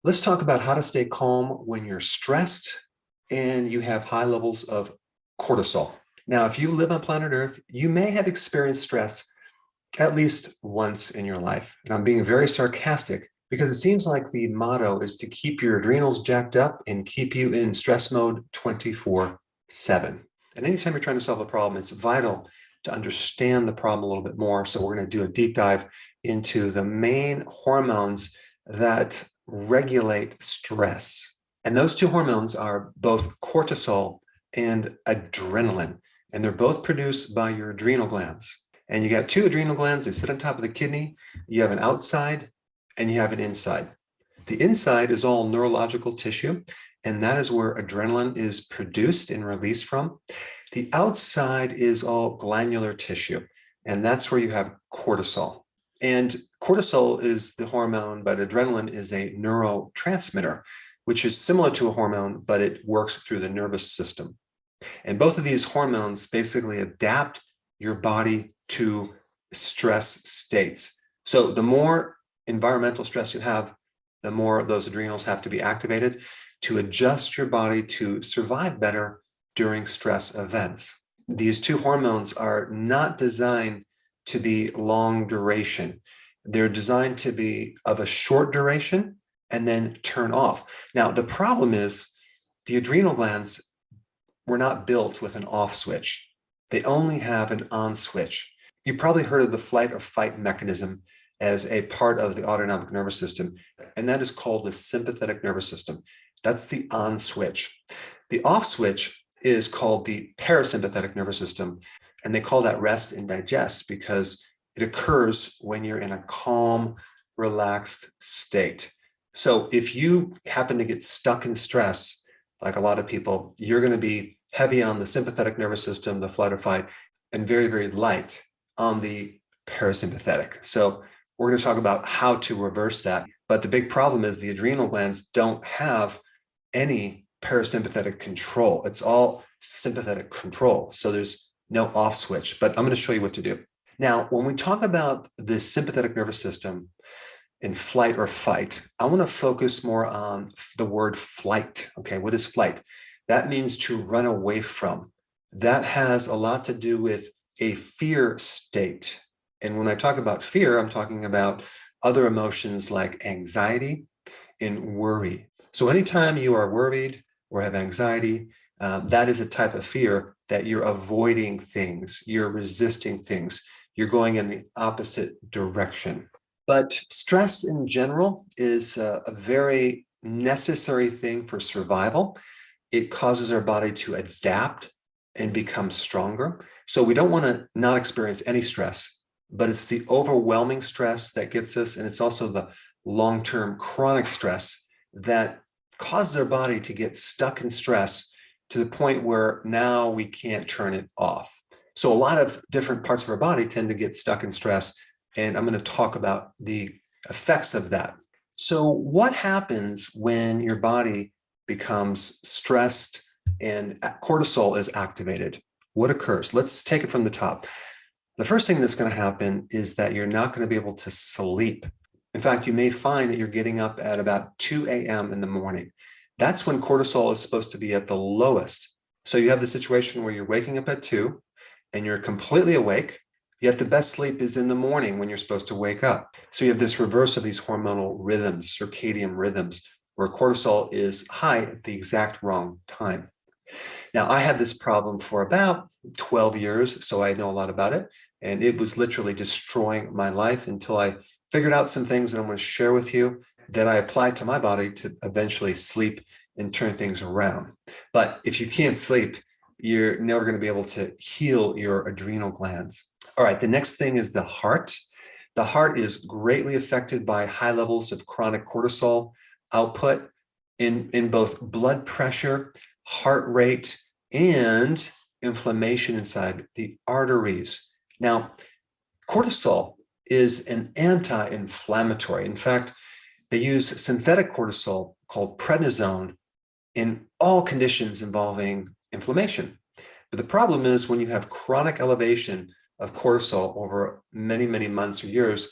Let's talk about how to stay calm when you're stressed and you have high levels of cortisol. Now, if you live on planet Earth, you may have experienced stress at least once in your life. And I'm being very sarcastic because it seems like the motto is to keep your adrenals jacked up and keep you in stress mode 24/7. And anytime you're trying to solve a problem, it's vital to understand the problem a little bit more. So we're going to do a deep dive into the main hormones that regulate stress. And those two hormones are both cortisol and adrenaline. And they're both produced by your adrenal glands. And you got two adrenal glands, they sit on top of the kidney. You have an outside and you have an inside. The inside is all neurological tissue, and that is where adrenaline is produced and released from. The outside is all glandular tissue, and that's where you have cortisol. And cortisol is the hormone, but adrenaline is a neurotransmitter, which is similar to a hormone, but it works through the nervous system. And both of these hormones basically adapt your body to stress states. So the more environmental stress you have, the more those adrenals have to be activated to adjust your body to survive better during stress events. These two hormones are not designed to be long duration. They're designed to be of a short duration and then turn off. Now, the problem is the adrenal glands were not built with an off switch. They only have an on switch. You probably heard of the flight or fight mechanism as a part of the autonomic nervous system, and that is called the sympathetic nervous system. That's the on switch. The off switch is called the parasympathetic nervous system, and they call that rest and digest because it occurs when you're in a calm, relaxed state. So if you happen to get stuck in stress, like a lot of people, you're going to be heavy on the sympathetic nervous system, the flight or fight, and very, very light on the parasympathetic. So we're going to talk about how to reverse that. But the big problem is the adrenal glands don't have any parasympathetic control. It's all sympathetic control. So there's no off switch, but I'm going to show you what to do. Now, when we talk about the sympathetic nervous system in flight or fight, I want to focus more on the word flight. Okay, what is flight? That means to run away from. That has a lot to do with a fear state. And when I talk about fear, I'm talking about other emotions like anxiety and worry. So anytime you are worried or have anxiety, that is a type of fear that you're avoiding things, you're resisting things, you're going in the opposite direction. But stress in general is a very necessary thing for survival. It causes our body to adapt and become stronger. So we don't want to not experience any stress, but it's the overwhelming stress that gets us, and it's also the long-term chronic stress that causes our body to get stuck in stress to the point where now we can't turn it off. So a lot of different parts of our body tend to get stuck in stress, and I'm going to talk about the effects of that. So what happens when your body becomes stressed and cortisol is activated? What occurs? Let's take it from the top. The first thing that's going to happen is that you're not going to be able to sleep. In fact, you may find that you're getting up at about 2 a.m. in the morning. That's when cortisol is supposed to be at the lowest. So you have the situation where you're waking up at 2 and you're completely awake, yet the best sleep is in the morning when you're supposed to wake up. So you have this reverse of these hormonal rhythms, circadian rhythms, where cortisol is high at the exact wrong time. Now, I had this problem for about 12 years, so I know a lot about it. And it was literally destroying my life until I figured out some things that I'm going to share with you that I applied to my body to eventually sleep and turn things around. But if you can't sleep, you're never going to be able to heal your adrenal glands. All right, the next thing is the heart. The heart is greatly affected by high levels of chronic cortisol output in both blood pressure, heart rate, and inflammation inside the arteries. Now, cortisol is an anti-inflammatory. In fact, they use synthetic cortisol called prednisone in all conditions involving inflammation. But the problem is when you have chronic elevation of cortisol over many, many months or years,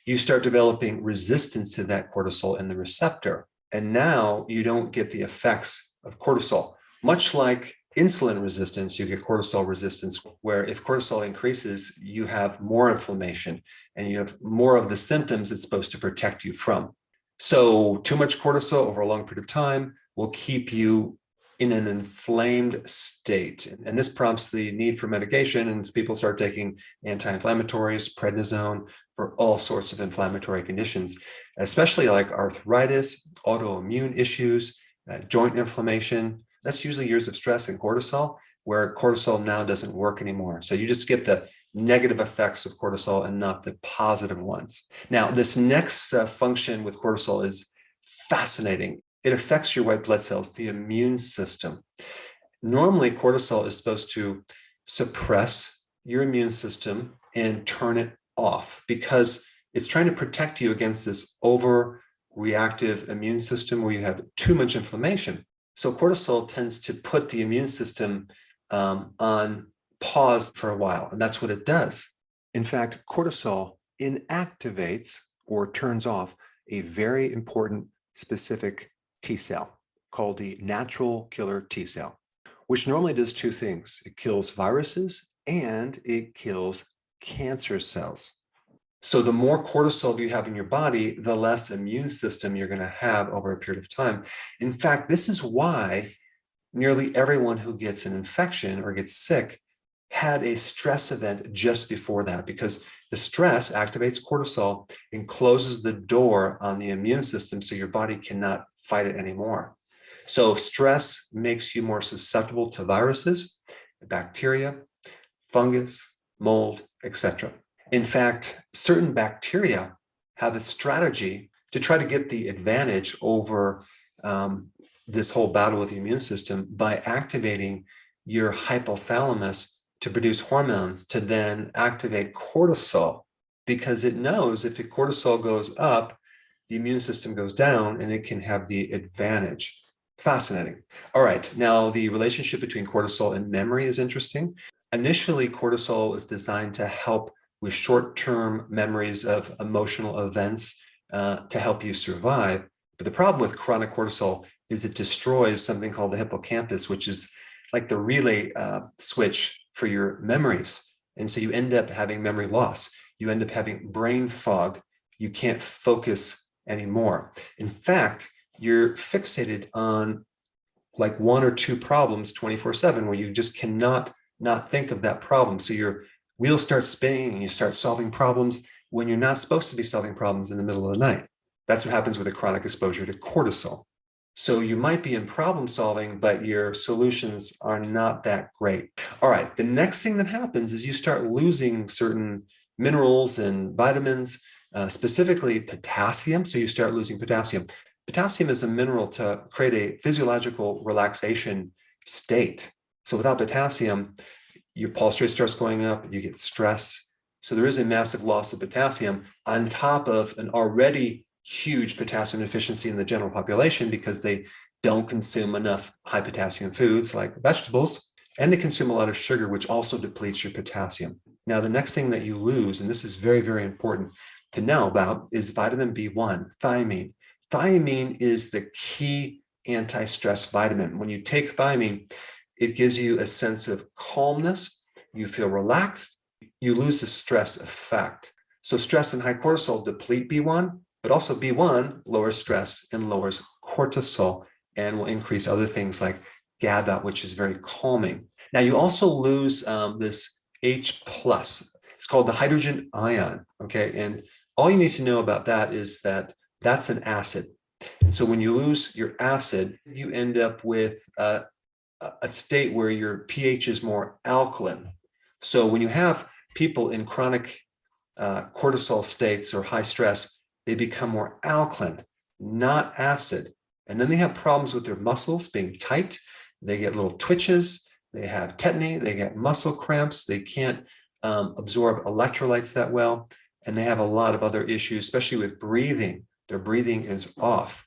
you start developing resistance to that cortisol in the receptor. And now you don't get the effects of cortisol. Much like insulin resistance, you get cortisol resistance, where if cortisol increases, you have more inflammation and you have more of the symptoms it's supposed to protect you from. So too much cortisol over a long period of time will keep you in an inflamed state. And this prompts the need for medication, and people start taking anti-inflammatories, prednisone, for all sorts of inflammatory conditions, especially like arthritis, autoimmune issues, joint inflammation. That's usually years of stress and cortisol, where cortisol now doesn't work anymore. So you just get the negative effects of cortisol and not the positive ones. Now, this next function with cortisol is fascinating. It affects your white blood cells, the immune system. Normally, cortisol is supposed to suppress your immune system and turn it off because it's trying to protect you against this overreactive immune system where you have too much inflammation. So cortisol tends to put the immune system on pause for a while, and that's what it does. In fact, cortisol inactivates or turns off a very important specific T cell called the natural killer T cell, which normally does two things. It kills viruses and it kills cancer cells. So the more cortisol you have in your body, the less immune system you're going to have over a period of time. In fact, this is why nearly everyone who gets an infection or gets sick had a stress event just before that, because the stress activates cortisol and closes the door on the immune system so your body cannot fight it anymore. So stress makes you more susceptible to viruses, bacteria, fungus, mold, etc. In fact, certain bacteria have a strategy to try to get the advantage over this whole battle with the immune system by activating your hypothalamus to produce hormones to then activate cortisol, because it knows if the cortisol goes up, the immune system goes down and it can have the advantage. Fascinating. All right, now the relationship between cortisol and memory is interesting. Initially, cortisol was designed to help with short-term memories of emotional events to help you survive. But the problem with chronic cortisol is it destroys something called the hippocampus, which is like the relay switch for your memories. And so you end up having memory loss. You end up having brain fog. You can't focus anymore. In fact, you're fixated on like one or two problems 24/7, where you just cannot not think of that problem. So your wheels start spinning and you start solving problems when you're not supposed to be solving problems in the middle of the night. That's what happens with a chronic exposure to cortisol. So you might be in problem solving, but your solutions are not that great. All right, the next thing that happens is you start losing certain minerals and vitamins, specifically potassium. So you start losing potassium. Potassium is a mineral to create a physiological relaxation state. So without potassium, your pulse rate starts going up, you get stress. So there is a massive loss of potassium on top of an already huge potassium deficiency in the general population, because they don't consume enough high potassium foods like vegetables, and they consume a lot of sugar, which also depletes your potassium. Now, the next thing that you lose, and this is very, very important to know about, is vitamin B1, thiamine. Thiamine is the key anti-stress vitamin. When you take thiamine, it gives you a sense of calmness. You feel relaxed. You lose the stress effect. So stress and high cortisol deplete B1, but also B1 lowers stress and lowers cortisol and will increase other things like GABA, which is very calming. Now, you also lose this H+. It's called the hydrogen ion, okay? And all you need to know about that is that that's an acid. And so when you lose your acid, you end up with a state where your pH is more alkaline. So when you have people in chronic cortisol states or high stress, they become more alkaline, not acid. And then they have problems with their muscles being tight. They get little twitches. They have tetany. They get muscle cramps. They can't absorb electrolytes that well. And they have a lot of other issues, especially with breathing. Their breathing is off.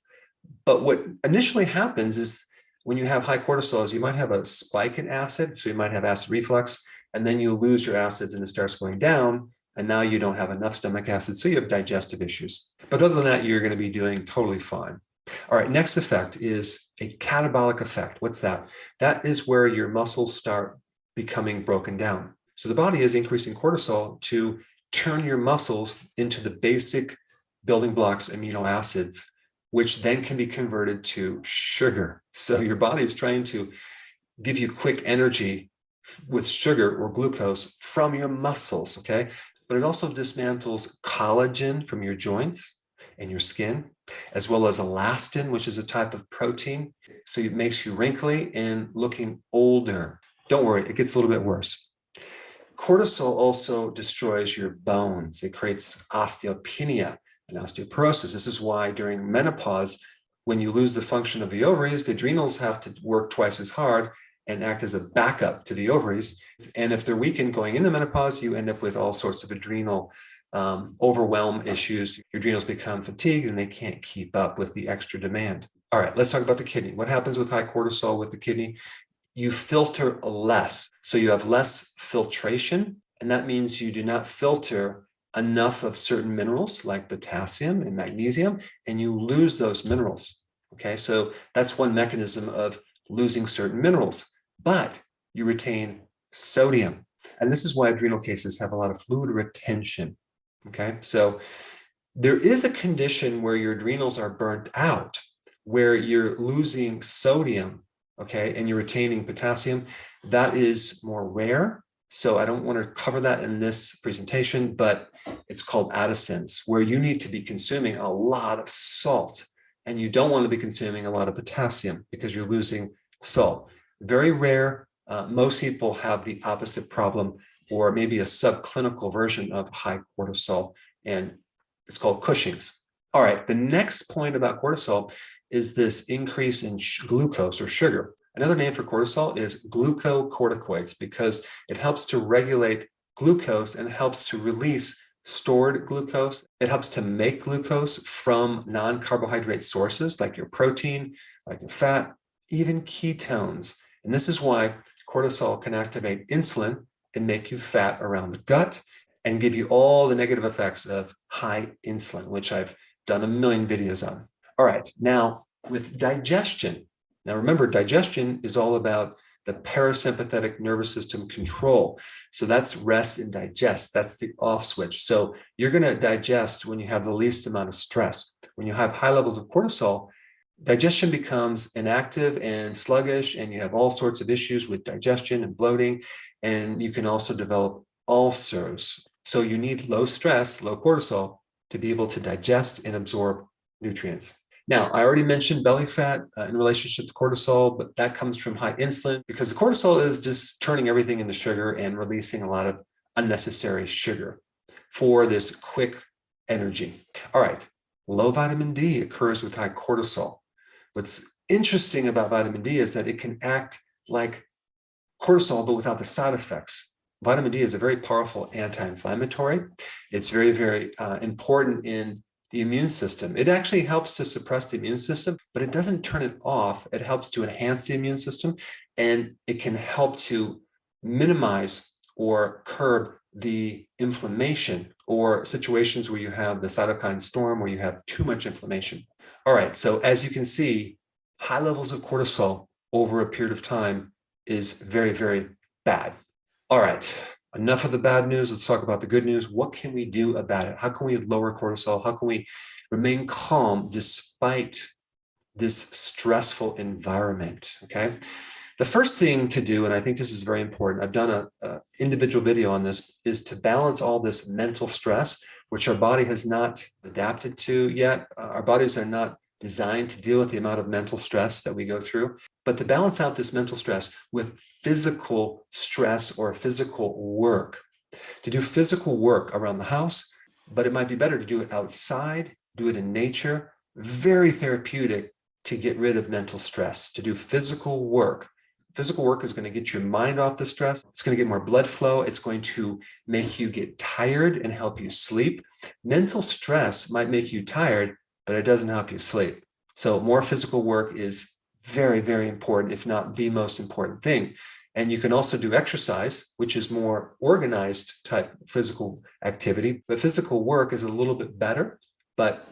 But what initially happens is when you have high cortisol is you might have a spike in acid. So you might have acid reflux, and then you lose your acids and it starts going down. And now you don't have enough stomach acid, so you have digestive issues. But other than that, you're going to be doing totally fine. All right, next effect is a catabolic effect. What's that? That is where your muscles start becoming broken down. So the body is increasing cortisol to turn your muscles into the basic building blocks, amino acids, which then can be converted to sugar. So your body is trying to give you quick energy with sugar or glucose from your muscles, okay? But it also dismantles collagen from your joints and your skin, as well as elastin, which is a type of protein. So it makes you wrinkly and looking older. Don't worry, it gets a little bit worse. Cortisol also destroys your bones. It creates osteopenia and osteoporosis. This is why during menopause, when you lose the function of the ovaries, the adrenals have to work twice as hard and act as a backup to the ovaries. And if they're weakened going into menopause, you end up with all sorts of adrenal overwhelm issues. Your adrenals become fatigued and they can't keep up with the extra demand. All right, let's talk about the kidney. What happens with high cortisol with the kidney? You filter less. So you have less filtration, and that means you do not filter enough of certain minerals like potassium and magnesium, and you lose those minerals. Okay, so that's one mechanism of losing certain minerals, but you retain sodium. And this is why adrenal cases have a lot of fluid retention. Okay, so there is a condition where your adrenals are burnt out, where you're losing sodium, okay, and you're retaining potassium. That is more rare. So I don't want to cover that in this presentation, but it's called Addison's, where you need to be consuming a lot of salt and you don't want to be consuming a lot of potassium because you're losing salt. Very rare. Most people have the opposite problem, or maybe a subclinical version of high cortisol, and it's called Cushing's. All right, the next point about cortisol is this increase in glucose or sugar. Another name for cortisol is glucocorticoids because it helps to regulate glucose and helps to release stored glucose. It helps to make glucose from non-carbohydrate sources like your protein, like your fat, even ketones. And this is why cortisol can activate insulin and make you fat around the gut and give you all the negative effects of high insulin, which I've done a million videos on. All right, now with digestion. Now remember, digestion is all about the parasympathetic nervous system control. So that's rest and digest. That's the off switch. So you're going to digest when you have the least amount of stress. When you have high levels of cortisol, digestion becomes inactive and sluggish, and you have all sorts of issues with digestion and bloating, and you can also develop ulcers. So you need low stress, low cortisol to be able to digest and absorb nutrients. Now, I already mentioned belly fat in relationship to cortisol, but that comes from high insulin because the cortisol is just turning everything into sugar and releasing a lot of unnecessary sugar for this quick energy. All right, low vitamin D occurs with high cortisol. What's interesting about vitamin D is that it can act like cortisol, but without the side effects. Vitamin D is a very powerful anti-inflammatory. It's very, very important in the immune system. It actually helps to suppress the immune system, but it doesn't turn it off. It helps to enhance the immune system, and it can help to minimize or curb the inflammation or situations where you have the cytokine storm, where you have too much inflammation. All right, so as you can see, high levels of cortisol over a period of time is very, very bad. All right, enough of the bad news. Let's talk about the good news. What can we do about it? How can we lower cortisol? How can we remain calm despite this stressful environment? Okay. The first thing to do, and I think this is very important, I've done an individual video on this, is to balance all this mental stress, which our body has not adapted to yet. Our bodies are not designed to deal with the amount of mental stress that we go through, but to balance out this mental stress with physical stress or physical work, to do physical work around the house, but it might be better to do it outside, do it in nature, very therapeutic to get rid of mental stress, to do physical work. Physical work is going to get your mind off the stress. It's going to get more blood flow. It's going to make you get tired and help you sleep. Mental stress might make you tired, but it doesn't help you sleep. So more physical work is very, very important, if not the most important thing. And you can also do exercise, which is more organized type physical activity, but physical work is a little bit better, but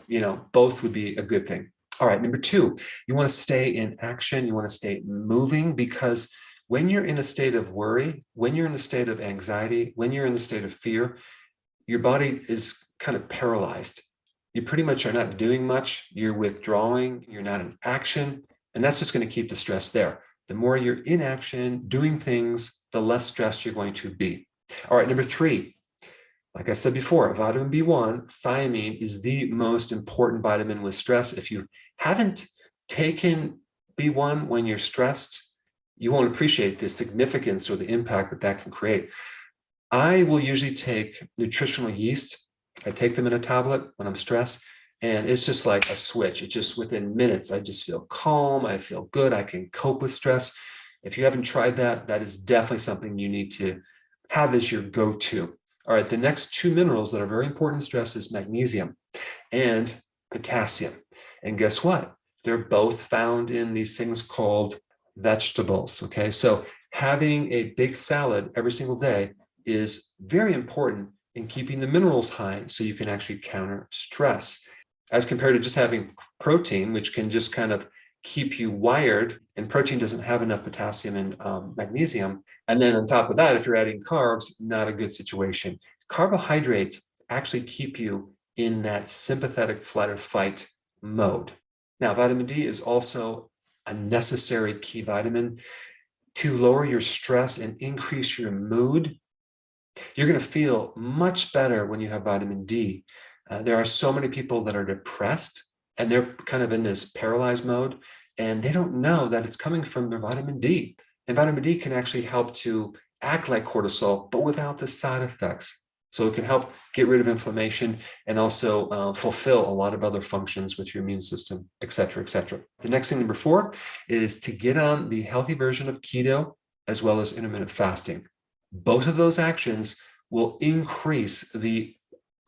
both would be a good thing. All right, number 2, you want to stay in action. You want to stay moving, because when you're in a state of worry, when you're in a state of anxiety, when you're in a state of fear, your body is kind of paralyzed. You pretty much are not doing much. You're withdrawing. You're not in action. And that's just going to keep the stress there. The more you're in action, doing things, the less stressed you're going to be. All right, number 3, like I said before, vitamin B1, thiamine, is the most important vitamin with stress. If you haven't taken B1 when you're stressed, you won't appreciate the significance or the impact that that can create. I will usually take nutritional yeast. I take them in a tablet when I'm stressed, and it's just like a switch. It just, within minutes, I just feel calm. I feel good. I can cope with stress. If you haven't tried that, that is definitely something you need to have as your go-to. All right, the next 2 minerals that are very important in stress is magnesium and potassium. And guess what? They're both found in these things called vegetables, okay? So having a big salad every single day is very important in keeping the minerals high so you can actually counter stress, as compared to just having protein, which can just kind of keep you wired, and protein doesn't have enough potassium and magnesium. And then on top of that, if you're adding carbs, not a good situation. Carbohydrates actually keep you in that sympathetic flight or fight mode. Now, vitamin D is also a necessary key vitamin to lower your stress and increase your mood. You're going to feel much better when you have vitamin D. There are so many people that are depressed, and they're kind of in this paralyzed mode, and they don't know that it's coming from their vitamin D. And vitamin D can actually help to act like cortisol, but without the side effects. So it can help get rid of inflammation and also fulfill a lot of other functions with your immune system, et cetera, et cetera. The next thing, number 4, is to get on the healthy version of keto as well as intermittent fasting. Both of those actions will increase the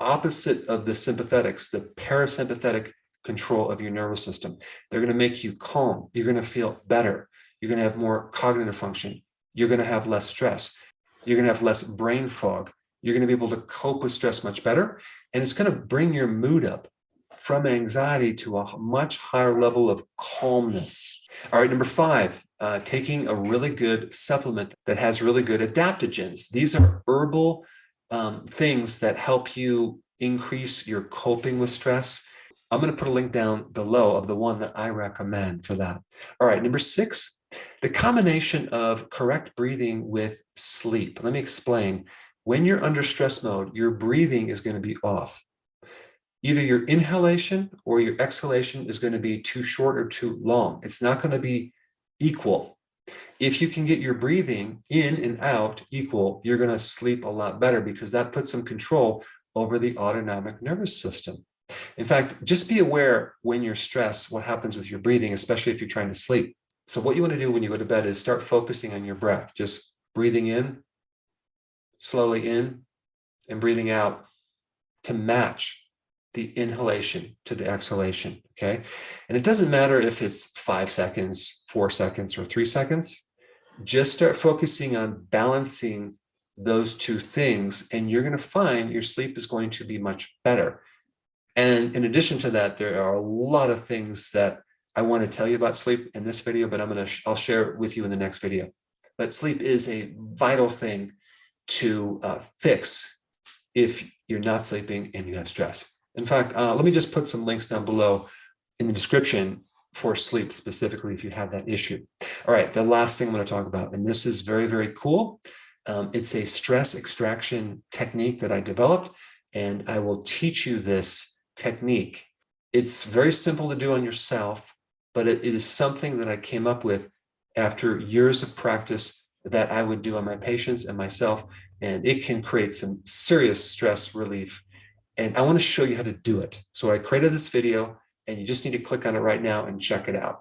opposite of the sympathetics, the parasympathetic control of your nervous system. They're going to make you calm. You're going to feel better. You're going to have more cognitive function. You're going to have less stress. You're going to have less brain fog. You're going to be able to cope with stress much better. And it's going to bring your mood up from anxiety to a much higher level of calmness. All right, number 5, taking a really good supplement that has really good adaptogens. These are herbal things that help you increase your coping with stress. I'm going to put a link down below of the one that I recommend for that. All right, number 6, the combination of correct breathing with sleep. Let me explain. When you're under stress mode, your breathing is going to be off. Either your inhalation or your exhalation is going to be too short or too long. It's not going to be equal. If you can get your breathing in and out equal, you're going to sleep a lot better, because that puts some control over the autonomic nervous system. In fact, just be aware when you're stressed what happens with your breathing, especially if you're trying to sleep. So what you want to do when you go to bed is start focusing on your breath, just breathing in, slowly in, and breathing out to match the inhalation to the exhalation, okay? And it doesn't matter if it's 5 seconds, 4 seconds, or 3 seconds. Just start focusing on balancing those 2 things, and you're going to find your sleep is going to be much better. And in addition to that, there are a lot of things that I want to tell you about sleep in this video, but I'll share it with you in the next video. But sleep is a vital thing to fix if you're not sleeping and you have stress. In fact, let me just put some links down below in the description for sleep specifically if you have that issue. All right, the last thing I'm going to talk about, and this is very, very cool. It's a stress extraction technique that I developed, and I will teach you this technique. It's very simple to do on yourself, but it is something that I came up with after years of practice that I would do on my patients and myself, and it can create some serious stress relief. And I want to show you how to do it. So I created this video, and you just need to click on it right now and check it out.